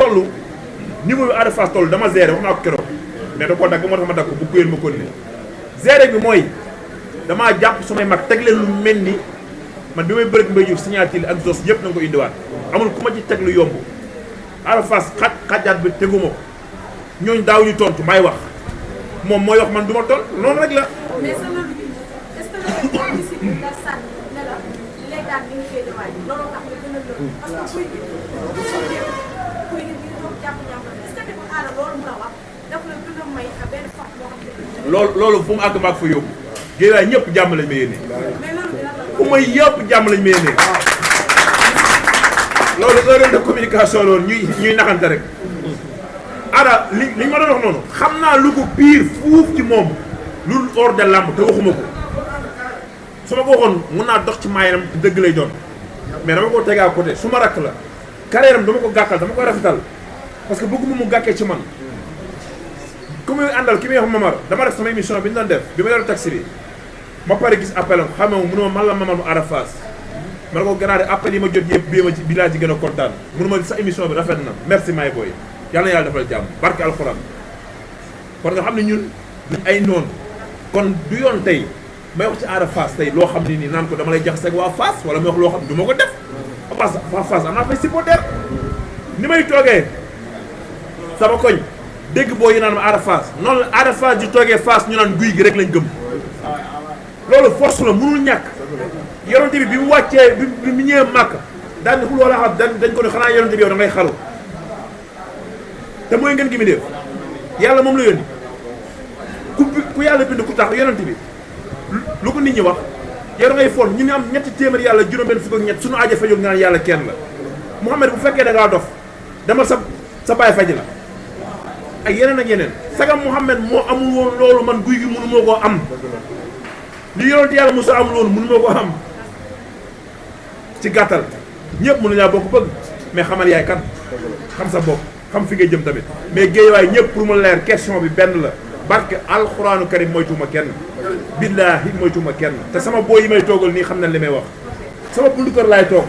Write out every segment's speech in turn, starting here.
toll niveau bi Ada Fass toll dama géré wax naa ko keroog mais da koo dagg moo tax ma dagg ko bu kuyéen ma kon ni géré bi mooy damaa jàpp samay mag teg leen lu mel ni man bi may bëreeg mbay jur signature ak Zos yëpp na nga ko indiwaat amul ku ma ci teg lu yomb Ada Fass xajaat bi teguma ko ñooñu daaw ñu tontu may wax moom mooy wax man du ma tontu noonu rek la. mais sa loolu bi est-ce que la discipline la sànni ne la léegi bi nga koy defaat looloo tax nga gën a lëkkaloo parce que kuy gi ñu doon jàpp-jàpp est-ce que dafa aada loolu mun a wax daf la gën a may ak benn force boo xam ne. loolu fu mu àgg maag fa yóbbu géewaay ñëpp jàmm lañ ma yéene. mais loolu dina la fu may yëpp jàmm lañ ma yéene. loolu erreur de communication loolu ñuy naxante rek. Ada li ma doon wax noonu xam naa lu ko pire fuuf ci moom lu hors de lamb te waxuma ko su ma ko waxoon mun naa dox ci maayam dëgg lay doon mais dama ko teg à côté su ma rakk la carrière am dama ko gàkkal dama koy rafetal parce que bëgguma mu gàkkee ci man ku muy àndal ki muy wax Mamar dama def sama émission bi ñu doon def bi ma yor taxi bi ma pare gis appel am xamee mu ne ma man la Mamar bu Ada Fass ma ne ko gannaaw de appel yi ma jot yëpp bi laa ci gën a kontaan mënu ma sa émission bi rafet na merci my boy yàlla na yàlla defal jàmm barke alxuraan kon nga xam ne ñun duñ ay noonu kon du yoon tey may wax ci Ada Fass tey loo xam ne nii naan ko dama lay jaxase ak waa Fass wala may wax loo xam ne du ma ko def parce que waa Fass am naa fay supporter ni may toogee sama koñ dégg boo yi naan ma Ada Fass noonu la Ada Fass di toogee Fass ñu naan guy gi rek lañ gëm loolu force la mënul ñàkk yonente bi mu wàccee bi mu ñëwee màkk daan xul wala xam dañ ko ne xanaa yonente bi yow da ngay xaru te mooy ngeen gi mi def yàlla moom la yónni ku yàlla bind ku tax yonent bi lu ko nit ñi wax yow da ngay fon ñu ne am ñetti téeméer yàlla juróom-benn fukk ak ñett suñu aajo fajul nga naan yàlla kenn la Mouhamed bu fekkee da ngaa dof demal sa baay faj la ak yeneen sagam Mouhamed moo amul woon loolu man guy gi mënu moo koo am li yonent yàlla Musaa amul woon mënu moo koo am ci gàttal ñëpp mënu ñaa bokk bëgg mais xamal yaay kan xam sa bopp xam fi ngay jëm tamit mais géewaay ñëpp pour mu leer question bi benn la barke alxuraanu karim moytuuma kenn billaahi moytuuma kenn te sama booy yi may toogal nii xam nañ li may wax sama buntu kër laay toog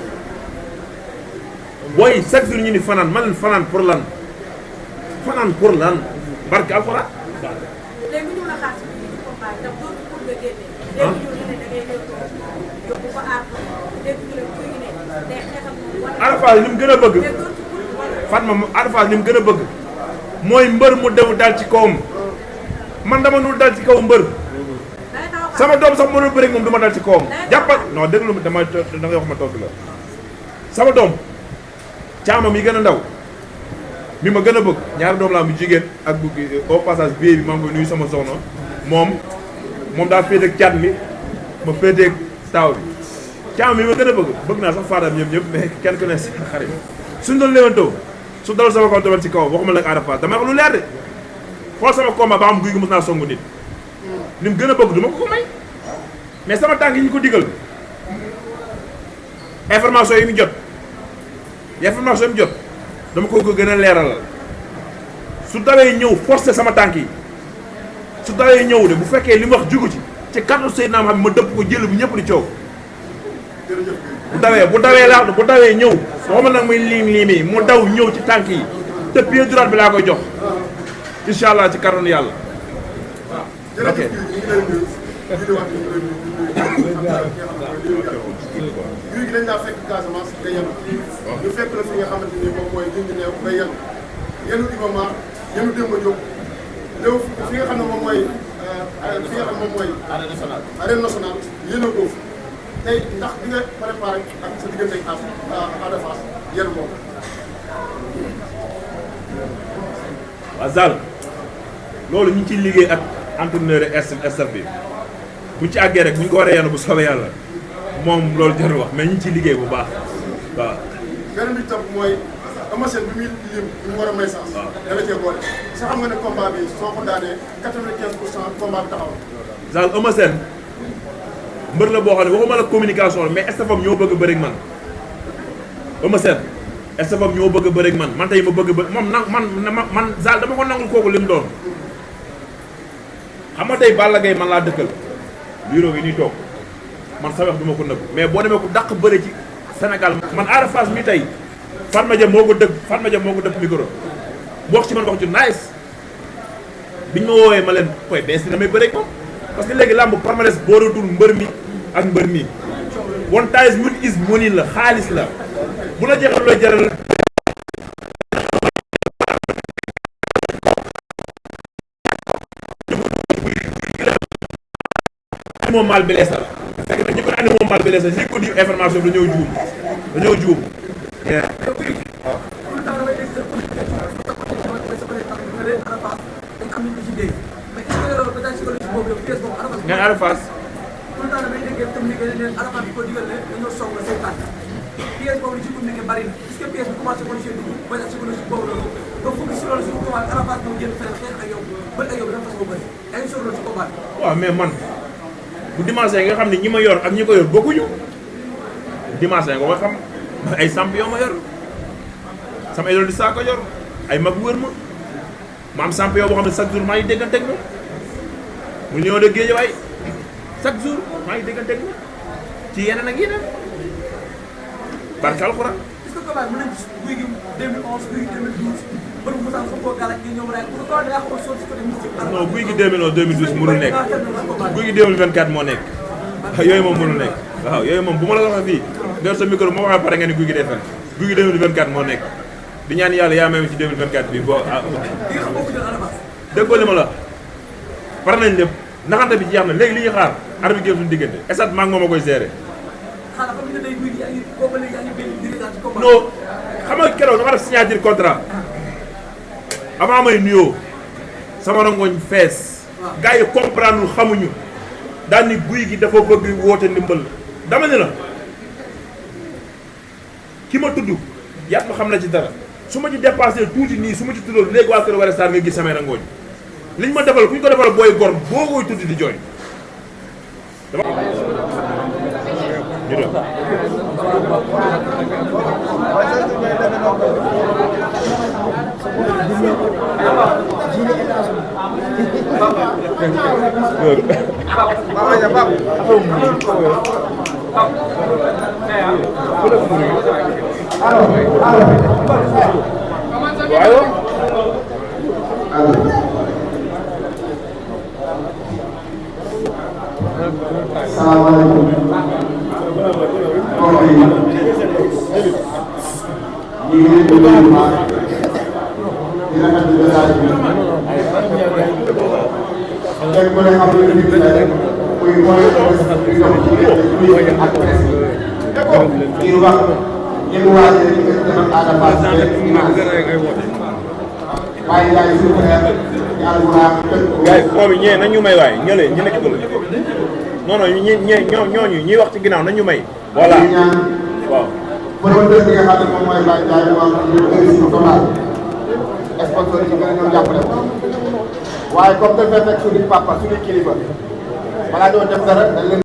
booy chaque jour ñu ni fanaan man leen fanaan pour lan barke alxuraan. léegi ñu mën a xaar si biir combat ndax dootu pour nga génne. léegi ñu ne da ngay yóbbu ko aar ko léegi ñu ne kuy ne day xeexal moom wala. Ada Fass li mu gën a bëgg. Fatma Ada Fass li mu gën a bëgg mooy mbër mu dem dal ci kawam man dama nul dal ci kaw mbër sama doom sax mënul bëri moom du ma dal ci kawam jàppal non déglu da ngay wax ma tontu la sama doom caamam yi gën a ndaw mi ma gën a bëgg ñaari doom laa mu jigéen ak bu au passage bi maa ngi koy nuyu sama soxna moom daa féeteeg caat mi ma féeteeg taaw bi caamam mi ma gën a bëgg naa sax faataam ñëpp mais kenn ku ne si xarit suñ doon léwantoo su dal sama kaw tamit ci kaw waxuma la Ada Fass dama wax lu leer de xool sama combat ba xam guy gi mos naa songu nit ni mu gën a bëgg du ma ko may mais sama tànk yi ñu ko digal information yi mu jot dama ko gën a leeralal su dawee ñëw forcé sama tànk yi su dawee ñëw de bu fekkee li mu wax jugu ci kàddu Seydina Muhammad ma dëpp ko jël bu ñëpp di coow bu dawee ñëw waxuma nag muy liimi mu daw ñëw ci tànk yi te pied droit bi laa koy jox incha allah ci kàttanu yàlla waaw. ok. guy gi dañ laa fekk Casamance nga yem ñu fekk la fi nga xamante ni moom mooy dindi neew nga yenu Iba Mar yenu Demba Diop ñëw fi nga xam ne moom mooy arène nationale yéen a ko tey ndax di nga préparé ak sa diggante ak Ada Fass yéen moom. waaw Zal loolu ñu ngi ciy liggéey ak entraîneur staff bi buñ ci àggee rek bu ñu ko waree yanu bu soobee yàlla moom loolu jarul wax mais ñu ngi ciy liggéey bu baax waaw. beneen bi tam mooy Eumeu Sène bi muy lim bi mu war a may sax. waaw dana cee boole. sa xam nga ne combat bi soo ko daanee 95% combat bi taxaw. Zal Eumeu Sène mbër la boo xam ne waxuma la communication la mais staffam ñoo bëgg a bëri ak man Eumeu Sène staffam ñoo bëgg a bëri ak man tey ma bëgg a bëri moom nag man Zal dama ko nangul kooku li mu doon xam nga tey Balla Gaye man laa dëkkal bureau yi nii toog man sa wax du ma ko nëbb mais boo demee ko dàq bëri ci Sénégal man Ada Fass mi tey Fatma Dia moo ko dëpp micro mu wax ci man wax ju nice biñ ma woowee ma leen koy bees bi damay bëre moom parce que léegi làmb palmarès booratul mbër mi ak mbër mi one ties mun is money la xaalis la bu la jeexal looy jaral moom mal blessé la fekk na ñi ko andi moom mal blessé ñi ko di information dañoo juum ngeen Ada Fass waaw mais man bu dimanche nga xam ne ñi ma yor ak ñi ko yor bokkuñu dimanche nga ko xam ay champion ma yor sama idole di saa ko yor ay mag wër ma am champion boo xam ne chaque jour maa ngi déggante ak moom mu ñëw de Guédiawaye chaque jour maa ngi déggante ak moom ci yeneen ak yeneen barke alxuraan. est-ce que combat mën nañu gis guy gi 2011 guy gi 2012 bëri mu sax foofu gàll ak ñoom rek pour que da nga xool ci côté mystique. non guy gi 2011 2012 mënul nekk guy gi 2024 moo nekk yooyu moom mënul nekk waaw yooyu moom bu ma la waxee fii nga sa micro moo waxee pare nga ni guy gi day fen guy gi 2024 moo nekk di ñaan yàlla yaa may ci 2024 bi boo déggoo li ma la pare nañ lépp naxante bi jeex na léegi li ñuy xaar arbitre bi suñu diggante esat maa ngi moom a koy gérer non xam nga keroog dama def signature contrat avant may nuyoo sama rangoñ fees gars yi comprendre xamuñu daal ni guy gi dafa bëgg woote ndimbal dama ne la ki ma tudd yàpp ma xam na ci dara su ma ci dépassé tuuti nii su ma ci tuddoon léegi waa kër Wara Sarr nga gis samay rangooñ liñ ma defal ku ñu ko defal booy gor boo koy tuddi di jooy dama ñu dem salaamaaleykum mbokk yi ñu ngi leen di nuyu bu baax di rafetlu message bi tey ku ne xam ne bii tey muy mooy dox ci diggante ak presse ngir wax ngeen waajal di nga defal Ada Fass waaye yaay suñu frère di alxuraan gars yi moom ñee nañ ñu may waaye ñële ñu nekk non non ñooñu ñuy wax ci ginnaaw nañ ñu may. voilà waaw. promoteur bi nga xam ne moom mooy Baye Ndiaye mu am ñu réussir total sponsor yi gën a ñëw jàppale waaye comme dafay fekk suñu papa suñu kilifa balaa ñoo def dara dañ leen